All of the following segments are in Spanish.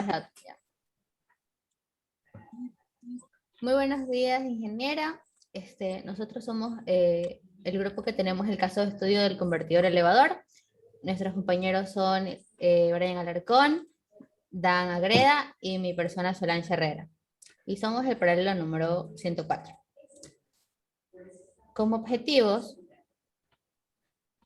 base de datos. Ya. Muy buenos días, ingeniera. Nosotros somos el grupo que tenemos el caso de estudio del convertidor elevador. Nuestros compañeros son Brian Alarcón, Dan Agreda y mi persona Solange Herrera. Y somos el paralelo número 104. Como objetivos,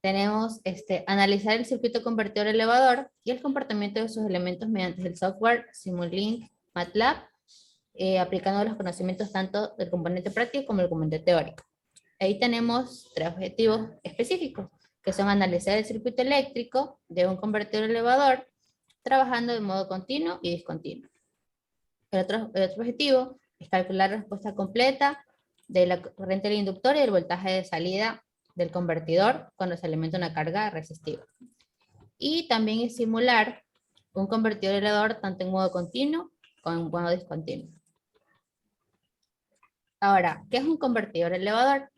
tenemos analizar el circuito convertidor elevador y el comportamiento de sus elementos mediante el software Simulink MATLAB, aplicando los conocimientos tanto del componente práctico como del componente teórico. Ahí tenemos 3 objetivos específicos, que son analizar el circuito eléctrico de un convertidor elevador, trabajando de modo continuo y discontinuo. El otro objetivo es calcular la respuesta completa de la corriente del inductor y el voltaje de salida del convertidor cuando se alimenta una carga resistiva. Y también es simular un convertidor elevador tanto en modo continuo como en modo discontinuo. Ahora, ¿qué es un convertidor elevador?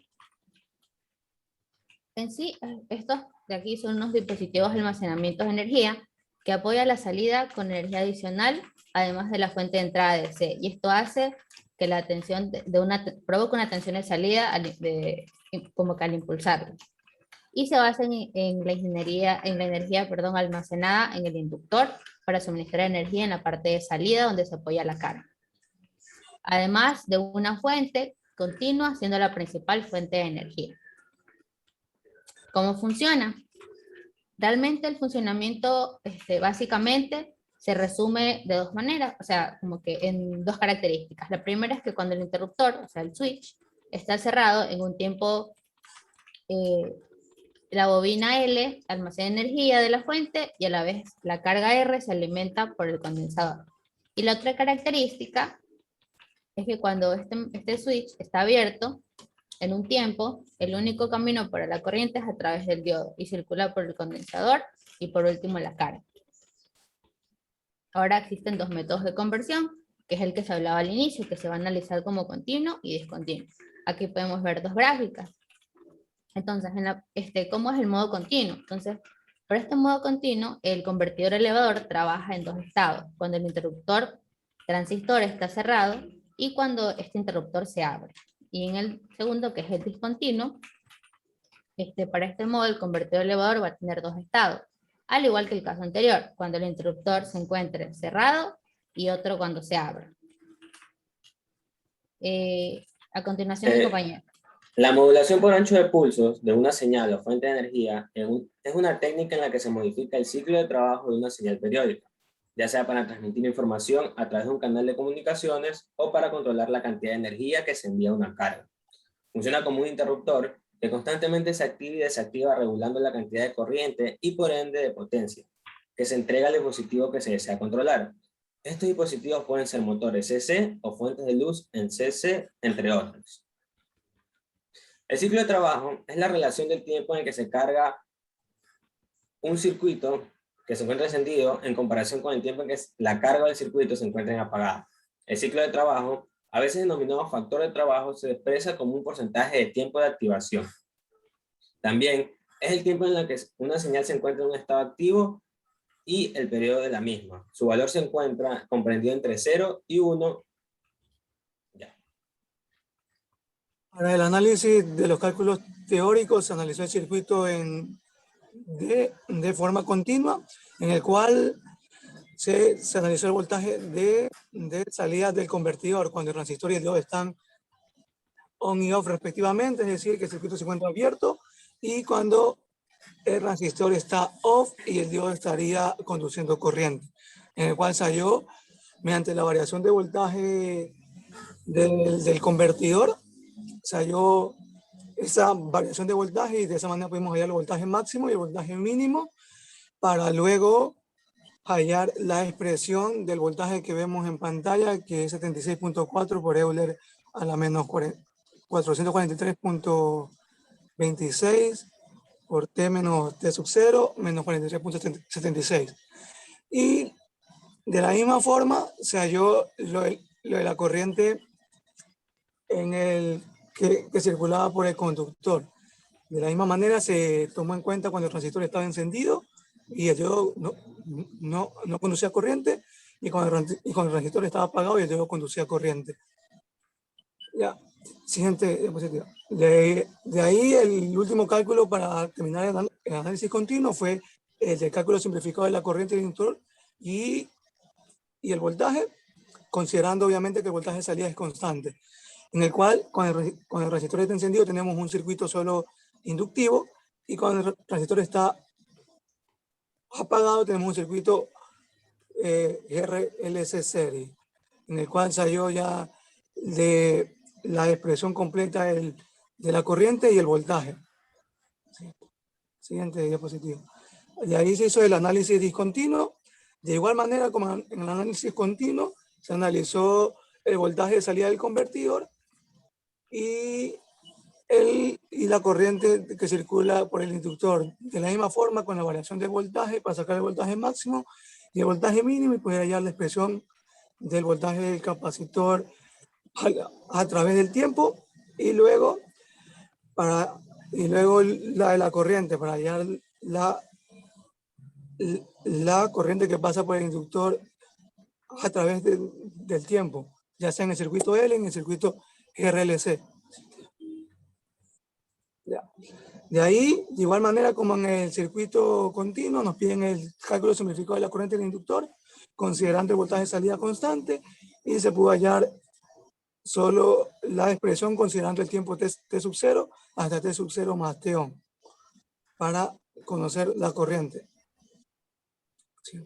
En sí, estos de aquí son unos dispositivos de almacenamiento de energía que apoya la salida con energía adicional, además de la fuente de entrada de DC. Y esto hace que la tensión provoque una tensión de salida como que al impulsarlo. Y se basa en la energía almacenada en el inductor para suministrar energía en la parte de salida donde se apoya la carga. Además de una fuente continua siendo la principal fuente de energía. ¿Cómo funciona? Realmente el funcionamiento básicamente se resume de 2 maneras, o sea, como que en 2 características. La primera es que cuando el interruptor, o sea, el switch, está cerrado en un tiempo, la bobina L almacena energía de la fuente y a la vez la carga R se alimenta por el condensador. Y la otra característica es que cuando este switch está abierto, en un tiempo, el único camino para la corriente es a través del diodo y circula por el condensador y por último la carga. Ahora existen 2 métodos de conversión, que es el que se hablaba al inicio, que se va a analizar como continuo y discontinuo. Aquí podemos ver 2 gráficas. Entonces, ¿cómo es el modo continuo? Entonces, para este modo continuo, el convertidor elevador trabaja en 2 estados, cuando el interruptor transistor está cerrado y cuando este interruptor se abre. Y en el segundo, que es el discontinuo, para este modo el convertidor elevador va a tener 2 estados, al igual que el caso anterior, cuando el interruptor se encuentre cerrado y otro cuando se abre. A continuación, mi compañero. La modulación por ancho de pulsos de una señal o fuente de energía es una técnica en la que se modifica el ciclo de trabajo de una señal periódica, ya sea para transmitir información a través de un canal de comunicaciones o para controlar la cantidad de energía que se envía a una carga. Funciona como un interruptor que constantemente se activa y desactiva regulando la cantidad de corriente y por ende de potencia que se entrega al dispositivo que se desea controlar. Estos dispositivos pueden ser motores CC o fuentes de luz en CC, entre otros. El ciclo de trabajo es la relación del tiempo en el que se carga un circuito que se encuentra encendido en comparación con el tiempo en que la carga del circuito se encuentra apagada. El ciclo de trabajo, a veces denominado factor de trabajo, se expresa como un porcentaje de tiempo de activación. También es el tiempo en el que una señal se encuentra en un estado activo y el periodo de la misma. Su valor se encuentra comprendido entre 0 y 1. Ya. Para el análisis de los cálculos teóricos se analizó el circuito de forma continua, en el cual se analizó el voltaje de salida del convertidor cuando el transistor y el diodo están on y off respectivamente, es decir, que el circuito se encuentra abierto, y cuando el transistor está off y el diodo estaría conduciendo corriente, en el cual se halló, mediante la variación de voltaje del convertidor, se halló esa variación de voltaje y de esa manera pudimos hallar el voltaje máximo y el voltaje mínimo para luego hallar la expresión del voltaje que vemos en pantalla, que es 76.4 por Euler a la menos 443.26 por T menos T sub 0 menos 43.76. Y de la misma forma se halló lo de la corriente que circulaba por el conductor. De la misma manera se tomó en cuenta cuando el transistor estaba encendido y el diodo no conducía corriente, y cuando el resistor estaba apagado y el diodo conducía corriente. Ya, siguiente diapositiva. De ahí el último cálculo para terminar el análisis continuo fue el del cálculo simplificado de la corriente del inductor y el voltaje, considerando obviamente que el voltaje de salida es constante, en el cual cuando el resistor está encendido tenemos un circuito solo inductivo, y cuando el resistor está apagado tenemos un circuito RLC serie, en el cual salió ya de la expresión completa de la corriente y el voltaje. Siguiente diapositiva. De ahí se hizo el análisis discontinuo. De igual manera como en el análisis continuo, se analizó el voltaje de salida del convertidor y la corriente que circula por el inductor. De la misma forma, con la variación de voltaje, para sacar el voltaje máximo y el voltaje mínimo, y poder hallar la expresión del voltaje del capacitor a través del tiempo, y luego la de la corriente, para hallar la corriente que pasa por el inductor a través del tiempo, ya sea en el circuito L, en el circuito RLC. De ahí, de igual manera como en el circuito continuo, nos piden el cálculo simplificado de la corriente del inductor, considerando el voltaje de salida constante, y se pudo hallar solo la expresión considerando el tiempo t sub 0 hasta t sub 0 más t-on para conocer la corriente. Sí.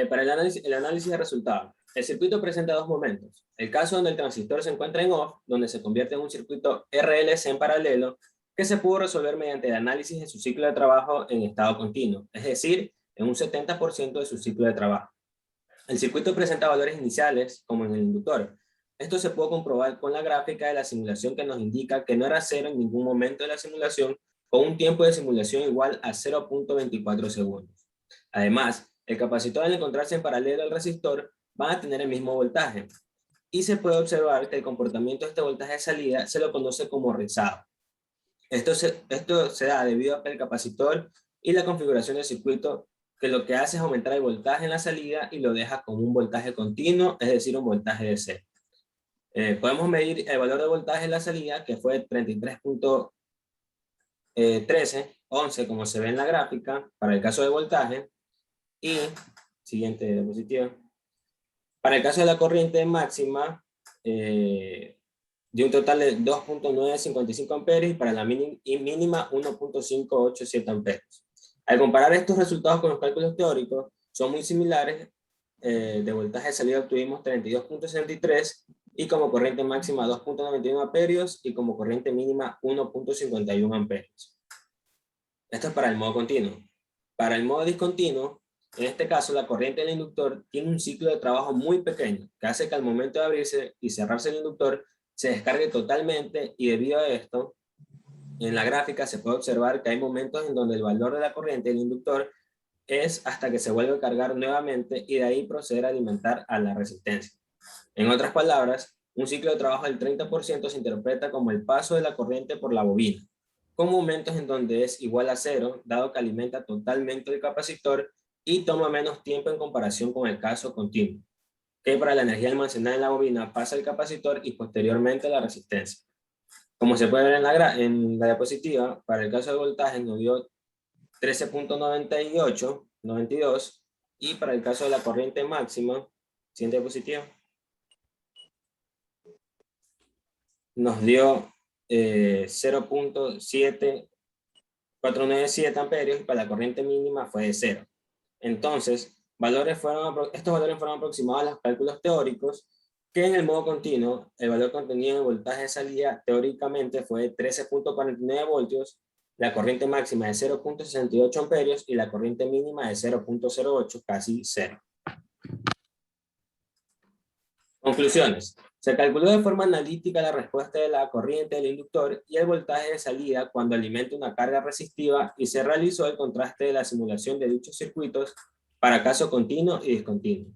Para el análisis de resultados, el circuito presenta dos momentos. El caso donde el transistor se encuentra en off, donde se convierte en un circuito RLC en paralelo, que se pudo resolver mediante el análisis de su ciclo de trabajo en estado continuo, es decir, en un 70% de su ciclo de trabajo. El circuito presenta valores iniciales, como en el inductor. Esto se pudo comprobar con la gráfica de la simulación, que nos indica que no era cero en ningún momento de la simulación, con un tiempo de simulación igual a 0.24 segundos. Además, el capacitor, al encontrarse en paralelo al resistor, van a tener el mismo voltaje. Y se puede observar que el comportamiento de este voltaje de salida se lo conoce como rizado. Esto se da debido a que el capacitor y la configuración del circuito, que lo que hace es aumentar el voltaje en la salida y lo deja con un voltaje continuo, es decir, un voltaje de C. Podemos medir el valor de voltaje en la salida, que fue 33.1311, como se ve en la gráfica, para el caso de voltaje. Y, siguiente diapositiva, para el caso de la corriente máxima, de un total de 2.955 amperes, y para la mínima 1.587 amperes. Al comparar estos resultados con los cálculos teóricos, son muy similares. De voltaje de salida obtuvimos 32.63, y como corriente máxima 2.91 amperios, y como corriente mínima 1.51 amperios. Esto es para el modo continuo. Para el modo discontinuo, en este caso, la corriente del inductor tiene un ciclo de trabajo muy pequeño, que hace que al momento de abrirse y cerrarse el inductor, se descargue totalmente, y debido a esto, en la gráfica se puede observar que hay momentos en donde el valor de la corriente del inductor es hasta que se vuelve a cargar nuevamente, y de ahí proceder a alimentar a la resistencia. En otras palabras, un ciclo de trabajo del 30% se interpreta como el paso de la corriente por la bobina, con momentos en donde es igual a cero, dado que alimenta totalmente el capacitor y toma menos tiempo en comparación con el caso continuo, que para la energía almacenada en la bobina pasa al capacitor y posteriormente a la resistencia. Como se puede ver en la diapositiva, para el caso de voltaje nos dio 13.9892, y para el caso de la corriente máxima, siguiente diapositiva, nos dio 0.7497 amperios, y para la corriente mínima fue de 0. Entonces, estos valores fueron aproximados a los cálculos teóricos, que en el modo continuo, el valor contenido en el voltaje de salida teóricamente fue de 13.49 voltios, la corriente máxima de 0.68 amperios y la corriente mínima de 0.08, casi 0. Conclusiones. Se calculó de forma analítica la respuesta de la corriente del inductor y el voltaje de salida cuando alimenta una carga resistiva, y se realizó el contraste de la simulación de dichos circuitos para caso continuo y discontinuo.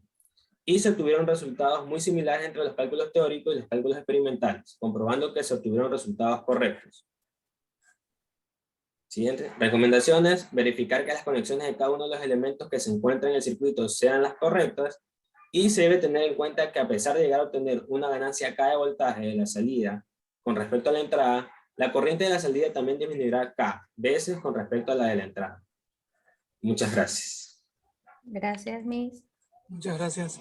Y se obtuvieron resultados muy similares entre los cálculos teóricos y los cálculos experimentales, comprobando que se obtuvieron resultados correctos. Siguiente. Recomendaciones. Verificar que las conexiones de cada uno de los elementos que se encuentran en el circuito sean las correctas. Y se debe tener en cuenta que a pesar de llegar a obtener una ganancia K de voltaje de la salida con respecto a la entrada, la corriente de la salida también disminuirá K veces con respecto a la de la entrada. Muchas gracias. Gracias, Miss. Muchas gracias.